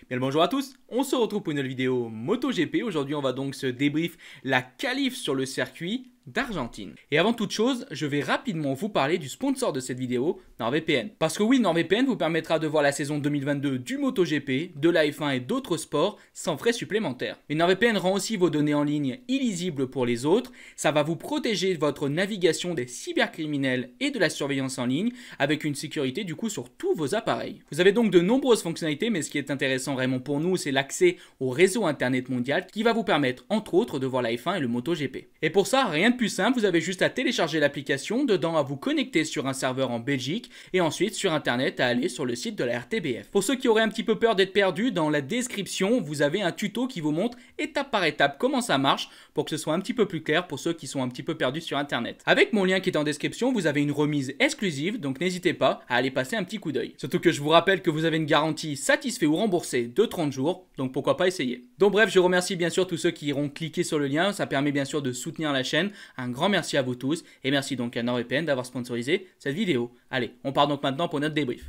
Bien le bonjour à tous, on se retrouve pour une nouvelle vidéo MotoGP. Aujourd'hui on va donc se débrief la qualif sur le circuit d'Argentine. Et avant toute chose, je vais rapidement vous parler du sponsor de cette vidéo, NordVPN. Parce que oui, NordVPN vous permettra de voir la saison 2022 du MotoGP, de la F1 et d'autres sports sans frais supplémentaires. Et NordVPN rend aussi vos données en ligne illisibles pour les autres. Ça va vous protéger de votre navigation des cybercriminels et de la surveillance en ligne avec une sécurité du coup sur tous vos appareils. Vous avez donc de nombreuses fonctionnalités, mais ce qui est intéressant vraiment pour nous, c'est l'accès au réseau internet mondial qui va vous permettre entre autres de voir la F1 et le MotoGP. Et pour ça, rien de plus simple, vous avez juste à télécharger l'application, dedans à vous connecter sur un serveur en Belgique et ensuite sur internet à aller sur le site de la RTBF. Pour ceux qui auraient un petit peu peur d'être perdus, dans la description, vous avez un tuto qui vous montre étape par étape comment ça marche pour que ce soit un petit peu plus clair pour ceux qui sont un petit peu perdus sur internet. Avec mon lien qui est en description, vous avez une remise exclusive, donc n'hésitez pas à aller passer un petit coup d'œil. Surtout que je vous rappelle que vous avez une garantie satisfait ou remboursé de 30 jours, donc pourquoi pas essayer. Donc bref, je remercie bien sûr tous ceux qui iront cliquer sur le lien, ça permet bien sûr de soutenir la chaîne. Un grand merci à vous tous et merci donc à NordVPN d'avoir sponsorisé cette vidéo. Allez, on part donc maintenant pour notre débrief.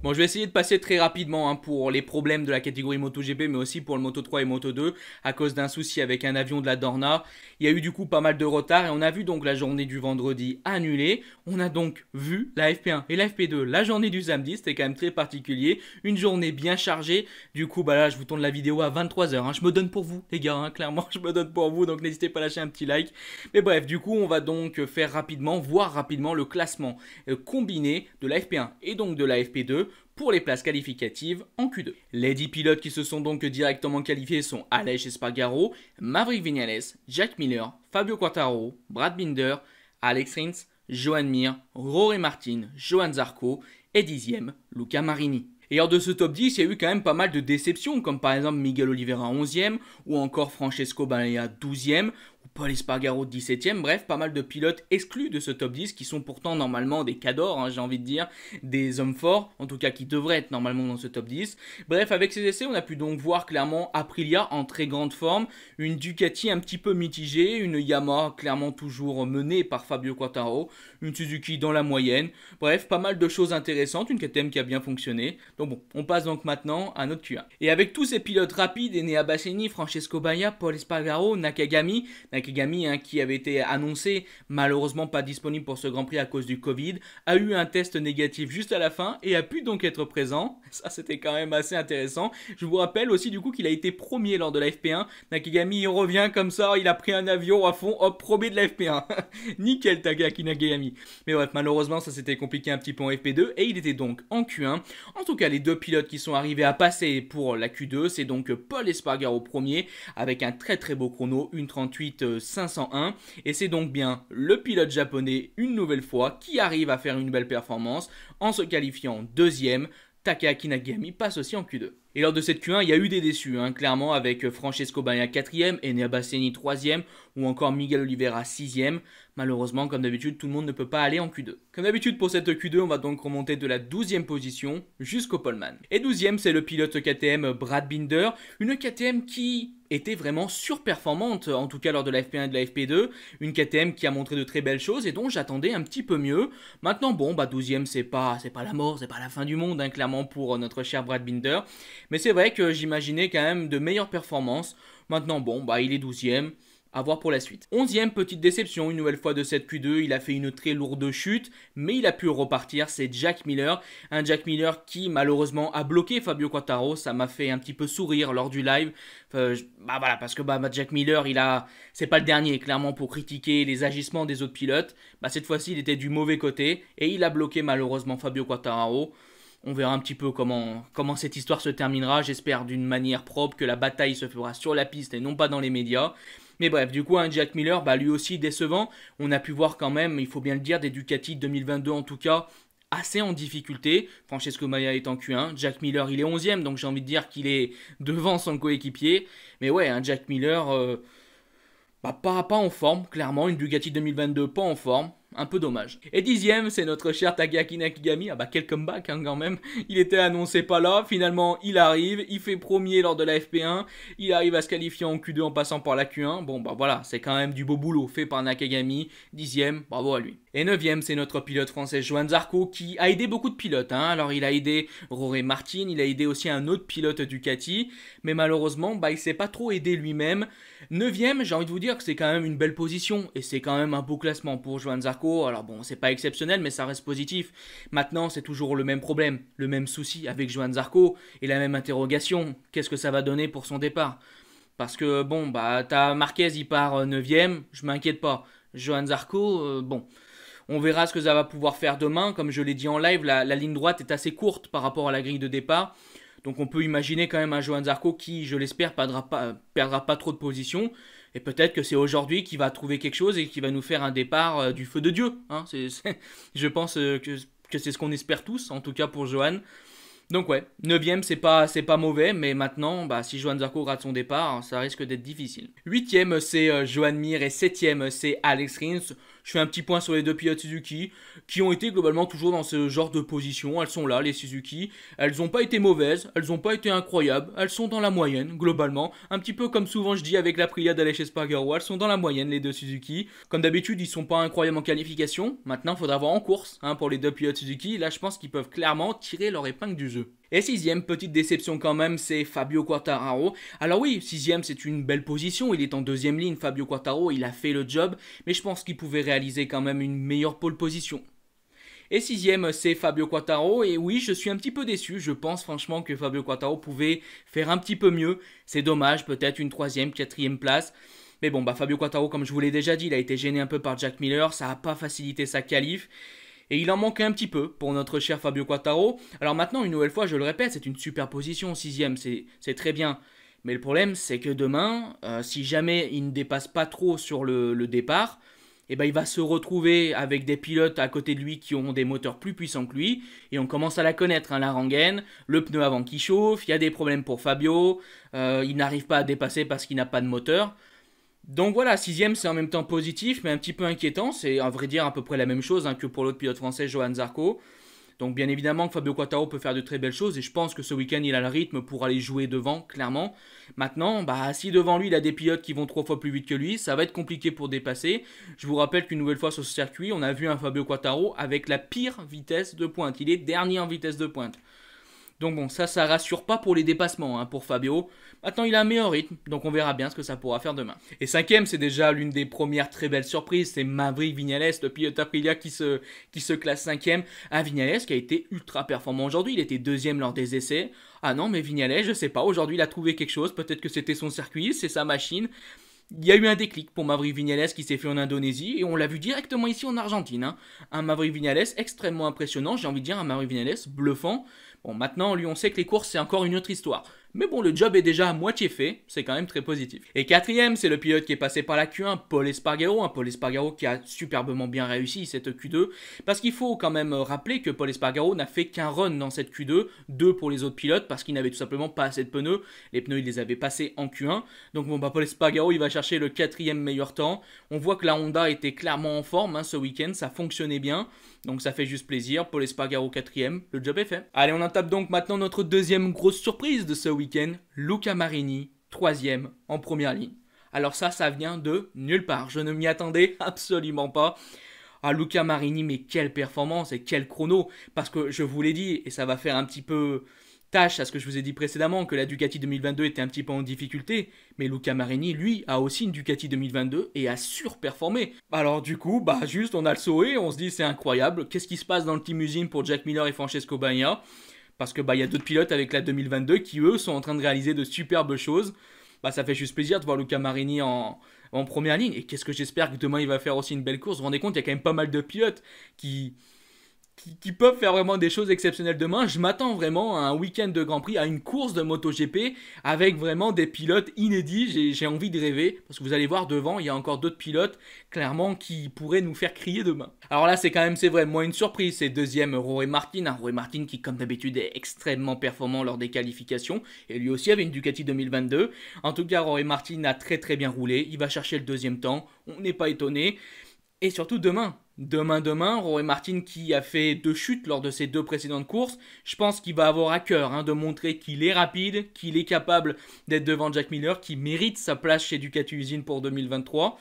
Bon, je vais essayer de passer très rapidement pour les problèmes de la catégorie MotoGP, mais aussi pour le Moto3 et Moto2, à cause d'un souci avec un avion de la Dorna. Il y a eu du coup pas mal de retard et on a vu donc la journée du vendredi annulée. On a donc vu la FP1 et la FP2 la journée du samedi, c'était quand même très particulier. Une journée bien chargée. Du coup, bah là, je vous tourne la vidéo à 23 h. Je me donne pour vous, les gars, clairement, je me donne pour vous, donc n'hésitez pas à lâcher un petit like. Mais bref, du coup, on va donc faire rapidement, voir rapidement le classement combiné de la FP1 et donc de la FP2 pour les places qualificatives en Q2. Les 10 pilotes qui se sont donc directement qualifiés sont Aleix Espargaro, Maverick Viñales, Jack Miller, Fabio Quartararo, Brad Binder, Alex Rins, Joan Mir, Jorge Martin, Johan Zarco et 10e, Luca Marini. Et hors de ce top 10, il y a eu quand même pas mal de déceptions, comme par exemple Miguel Oliveira 11e, ou encore Francesco Bagnaia 12e, ou Pol Espargaro 17e, bref, pas mal de pilotes exclus de ce top 10, qui sont pourtant normalement des cadors, j'ai envie de dire, des hommes forts, en tout cas qui devraient être normalement dans ce top 10. Bref, avec ces essais, on a pu donc voir clairement Aprilia en très grande forme, une Ducati un petit peu mitigée, une Yamaha clairement toujours menée par Fabio Quartararo, une Suzuki dans la moyenne, bref, pas mal de choses intéressantes, une KTM qui a bien fonctionné. Donc bon, on passe donc maintenant à notre Q1. Et avec tous ces pilotes rapides, Enea Bassini, Francesco Bagnaia, Pol Espargaro, Nakagami qui avait été annoncé, malheureusement pas disponible pour ce Grand Prix à cause du Covid, a eu un test négatif juste à la fin et a pu donc être présent. Ça c'était quand même assez intéressant. Je vous rappelle aussi du coup qu'il a été premier lors de la FP1. Nakagami il revient comme ça, il a pris un avion à fond, hop, premier de la FP1. Nickel Nakagami. Mais bref, malheureusement ça s'était compliqué un petit peu en FP2 et il était donc en Q1. En tout cas, les deux pilotes qui sont arrivés à passer pour la Q2, c'est donc Pol Espargaro premier avec un très très beau chrono, 1:38.501. Et c'est donc bien le pilote japonais une nouvelle fois qui arrive à faire une belle performance en se qualifiant deuxième. Takaaki Nakagami passe aussi en Q2. Et lors de cette Q1, il y a eu des déçus, clairement, avec Francesco Bagnaia 4e, Enea Bassini 3e, ou encore Miguel Oliveira 6e. Malheureusement, comme d'habitude, tout le monde ne peut pas aller en Q2. Comme d'habitude, pour cette Q2, on va donc remonter de la 12e position jusqu'au poleman. Et 12e, c'est le pilote KTM Brad Binder, une KTM qui était vraiment surperformante, en tout cas lors de la FP1 et de la FP2, une KTM qui a montré de très belles choses et dont j'attendais un petit peu mieux. Maintenant, bon, 12e, c'est pas la mort, c'est pas la fin du monde, clairement, pour notre cher Brad Binder. Mais c'est vrai que j'imaginais quand même de meilleures performances. Maintenant, bon, il est 12e. À voir pour la suite. 11e, petite déception, une nouvelle fois de cette Q2, il a fait une très lourde chute, mais il a pu repartir, c'est Jack Miller. Un Jack Miller qui malheureusement a bloqué Fabio Quartararo, ça m'a fait un petit peu sourire lors du live. Voilà, parce que Jack Miller, c'est pas le dernier, clairement, pour critiquer les agissements des autres pilotes. Cette fois-ci, il était du mauvais côté, et il a bloqué malheureusement Fabio Quartararo. On verra un petit peu comment cette histoire se terminera, j'espère d'une manière propre, que la bataille se fera sur la piste et non pas dans les médias. Mais bref, du coup, un Jack Miller, lui aussi décevant. On a pu voir quand même, il faut bien le dire, des Ducati 2022 en tout cas, assez en difficulté. Francesco Bagnaia est en Q1, Jack Miller il est 11e, donc j'ai envie de dire qu'il est devant son coéquipier. Mais ouais, un Jack Miller, pas en forme, clairement, une Bugatti 2022 pas en forme. un peu dommage. Et 10e, c'est notre cher Takayaki Nakagami. Ah bah quel comeback hein, quand même. Il était annoncé pas là, finalement il arrive, il fait premier lors de la FP1, il arrive à se qualifier en Q2 en passant par la Q1. Bon bah voilà, c'est quand même du beau boulot fait par Nakagami. 10e, bravo à lui. Et 9e, c'est notre pilote français Johan Zarco qui a aidé beaucoup de pilotes. Hein. Alors il a aidé Rory Martin, il a aidé aussi un autre pilote Ducati, mais malheureusement bah, il s'est pas trop aidé lui-même. 9e, j'ai envie de vous dire que c'est quand même une belle position et c'est quand même un beau classement pour Johan Zarco. Alors bon, c'est pas exceptionnel mais ça reste positif. Maintenant, c'est toujours le même problème, le même souci avec Johan Zarco et la même interrogation. Qu'est-ce que ça va donner pour son départ? Parce que bon, bah t'as Marquez, il part 9e, je m'inquiète pas. Johan Zarco, bon, on verra ce que ça va pouvoir faire demain. Comme je l'ai dit en live, la ligne droite est assez courte par rapport à la grille de départ. Donc on peut imaginer quand même un Johan Zarco qui, je l'espère, perdra pas trop de position. Et peut-être que c'est aujourd'hui qu'il va trouver quelque chose et qu'il va nous faire un départ du feu de Dieu. Hein. Je pense que c'est ce qu'on espère tous, en tout cas pour Johan. Donc ouais, 9ème c'est pas mauvais, mais maintenant, bah, si Johan Zarco rate son départ, ça risque d'être difficile. 8ème c'est Johan Mir et 7ème c'est Alex Rins. Je fais un petit point sur les deux pilotes Suzuki qui ont été globalement toujours dans ce genre de position. Elles sont là, les Suzuki. Elles n'ont pas été mauvaises, elles n'ont pas été incroyables. Elles sont dans la moyenne, globalement. Un petit peu comme souvent je dis avec l'Aprilia d'Aleix Espargaro. Elles sont dans la moyenne, les deux Suzuki. Comme d'habitude, ils sont pas incroyables en qualification. Maintenant, il faudra voir en course hein, pour les deux pilotes Suzuki. Là, je pense qu'ils peuvent clairement tirer leur épingle du jeu. Et 6ème, petite déception quand même, c'est Fabio Quartararo. Alors oui, 6ème c'est une belle position, il est en 2ème ligne, Fabio Quartararo, il a fait le job, mais je pense qu'il pouvait réaliser quand même une meilleure pole position. Et 6ème c'est Fabio Quartararo, et oui, je suis un petit peu déçu, je pense franchement que Fabio Quartararo pouvait faire un petit peu mieux. C'est dommage, peut-être une 3ème, 4ème place. Mais bon, bah Fabio Quartararo, comme je vous l'ai déjà dit, il a été gêné un peu par Jack Miller, ça n'a pas facilité sa qualif. Et il en manque un petit peu pour notre cher Fabio Quartararo. Alors maintenant, une nouvelle fois, je le répète, c'est une super position, 6ème, c'est très bien. Mais le problème, c'est que demain, si jamais il ne dépasse pas trop sur le départ, eh ben, il va se retrouver avec des pilotes à côté de lui qui ont des moteurs plus puissants que lui. Et on commence à la connaître, hein, la rengaine, le pneu avant qui chauffe, il y a des problèmes pour Fabio, il n'arrive pas à dépasser parce qu'il n'a pas de moteur. Donc voilà, 6ème c'est en même temps positif mais un petit peu inquiétant, c'est à vrai dire à peu près la même chose hein, que pour l'autre pilote français Johan Zarco. Donc bien évidemment que Fabio Quartararo peut faire de très belles choses et je pense que ce week-end il a le rythme pour aller jouer devant, clairement. Maintenant, bah, si devant lui il a des pilotes qui vont 3 fois plus vite que lui, ça va être compliqué pour dépasser. Je vous rappelle qu'une nouvelle fois sur ce circuit, on a vu un Fabio Quartararo avec la pire vitesse de pointe, il est dernier en vitesse de pointe. Donc bon, ça rassure pas pour les dépassements hein, pour Fabio. Maintenant, il a un meilleur rythme, donc on verra bien ce que ça pourra faire demain. Et 5ème, c'est déjà l'une des premières très belles surprises, c'est Maverick Viñales, le pilote Aprilia qui se classe 5ème. Un Viñales qui a été ultra performant aujourd'hui, il était 2ème lors des essais. Ah non, mais Viñales, je sais pas, aujourd'hui il a trouvé quelque chose, peut-être que c'était son circuit, c'est sa machine. Il y a eu un déclic pour Maverick Viñales qui s'est fait en Indonésie et on l'a vu directement ici en Argentine. Hein. Un Maverick Viñales extrêmement impressionnant, j'ai envie de dire un Maverick Viñales bluffant. Bon, maintenant, lui, on sait que les courses, c'est encore une autre histoire. Mais bon, le job est déjà à moitié fait, c'est quand même très positif. Et 4ème, c'est le pilote qui est passé par la Q1, Pol Espargaro. Un Pol Espargaro qui a superbement bien réussi cette Q2. Parce qu'il faut quand même rappeler que Pol Espargaro n'a fait qu'un run dans cette Q2, 2 pour les autres pilotes, parce qu'il n'avait tout simplement pas assez de pneus. Les pneus, il les avait passés en Q1. Donc bon, bah Pol Espargaro, il va chercher le 4ème meilleur temps. On voit que la Honda était clairement en forme hein, ce week-end, ça fonctionnait bien. Donc ça fait juste plaisir, Pol Espargaro 4ème, le job est fait. Allez, on tape donc maintenant notre deuxième grosse surprise de ce week-end, Luca Marini, 3ème en première ligne. Alors ça vient de nulle part, je ne m'y attendais absolument pas. Ah, Luca Marini, mais quelle performance et quel chrono, parce que je vous l'ai dit, et ça va faire un petit peu tâche à ce que je vous ai dit précédemment, que la Ducati 2022 était un petit peu en difficulté, mais Luca Marini, lui, a aussi une Ducati 2022 et a surperformé. Alors du coup, bah juste on a le sauvé, on se dit c'est incroyable, qu'est-ce qui se passe dans le team usine pour Jack Miller et Francesco Bagnaia? Parce que bah il y a d'autres pilotes avec la 2022 qui eux sont en train de réaliser de superbes choses. Bah ça fait juste plaisir de voir Luca Marini en première ligne, et qu'est-ce que j'espère que demain il va faire aussi une belle course. Vous vous rendez compte, il y a quand même pas mal de pilotes qui peuvent faire vraiment des choses exceptionnelles demain. Je m'attends vraiment à un week-end de Grand Prix, à une course de MotoGP avec vraiment des pilotes inédits. J'ai envie de rêver parce que vous allez voir devant, il y a encore d'autres pilotes clairement qui pourraient nous faire crier demain. Alors là, c'est vrai, moi une surprise, c'est deuxième Rory Martin. Rory Martin qui comme d'habitude est extrêmement performant lors des qualifications et lui aussi avait une Ducati 2022. En tout cas, Rory Martin a très très bien roulé. Il va chercher le deuxième temps, on n'est pas étonné. Et surtout demain. Demain, Rory Martin qui a fait 2 chutes lors de ses 2 précédentes courses, je pense qu'il va avoir à cœur de montrer qu'il est rapide, qu'il est capable d'être devant Jack Miller, qu'il mérite sa place chez Ducati Usine pour 2023.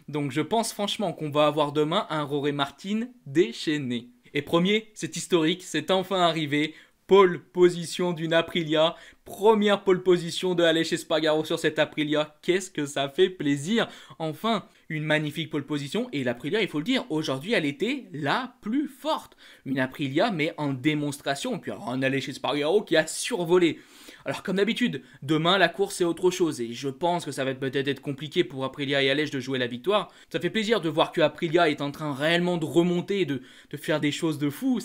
Donc je pense franchement qu'on va avoir demain un Rory Martin déchaîné. Et premier, c'est historique, c'est enfin arrivé. Pole position d'une Aprilia, première pole position de Aleix Espargaro sur cette Aprilia, qu'est-ce que ça fait plaisir. Enfin, une magnifique pole position, et l'Aprilia, il faut le dire, aujourd'hui elle était la plus forte. Une Aprilia, mais en démonstration, puis alors un Aleix Espargaro qui a survolé. Alors comme d'habitude, demain la course c'est autre chose, et je pense que ça va peut-être être compliqué pour Aprilia et Aleix de jouer la victoire. Ça fait plaisir de voir que Aprilia est en train réellement de remonter, de faire des choses de fou,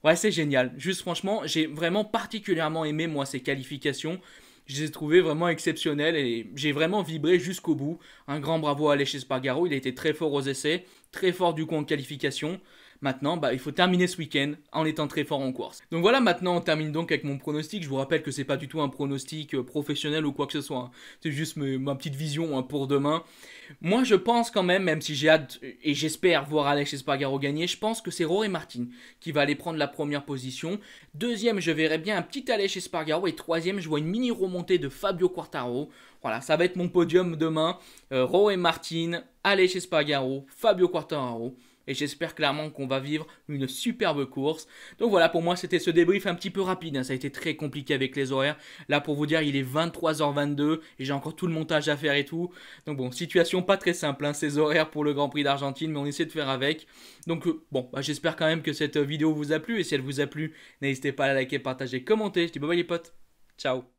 Ouais, c'est génial. Juste franchement, j'ai vraiment particulièrement aimé moi ces qualifications. Je les ai trouvées vraiment exceptionnelles et j'ai vraiment vibré jusqu'au bout. Un grand bravo à Aleix Espargaro, il a été très fort aux essais, très fort du coup en qualification. Maintenant, il faut terminer ce week-end en étant très fort en course. Donc voilà, maintenant on termine donc avec mon pronostic. Je vous rappelle que c'est pas du tout un pronostic professionnel ou quoi que ce soit. C'est juste ma petite vision pour demain. Moi je pense quand même si j'ai hâte et j'espère voir Aleix Espargaro gagner, je pense que c'est Rory Martin qui va aller prendre la première position. Deuxième, je verrai bien un petit Aleix Espargaro. Et troisième, je vois une mini remontée de Fabio Quartararo. Voilà, ça va être mon podium demain. Rory Martin, Aleix Espargaro, Fabio Quartararo. Et j'espère clairement qu'on va vivre une superbe course. Donc voilà, pour moi, c'était ce débrief un petit peu rapide. Ça a été très compliqué avec les horaires. Là, pour vous dire, il est 23h22 et j'ai encore tout le montage à faire et tout. Donc bon, situation pas très simple, ces horaires pour le Grand Prix d'Argentine, mais on essaie de faire avec. Donc bon, j'espère quand même que cette vidéo vous a plu. Et si elle vous a plu, n'hésitez pas à la liker, partager, commenter. Je dis bye bye les potes. Ciao.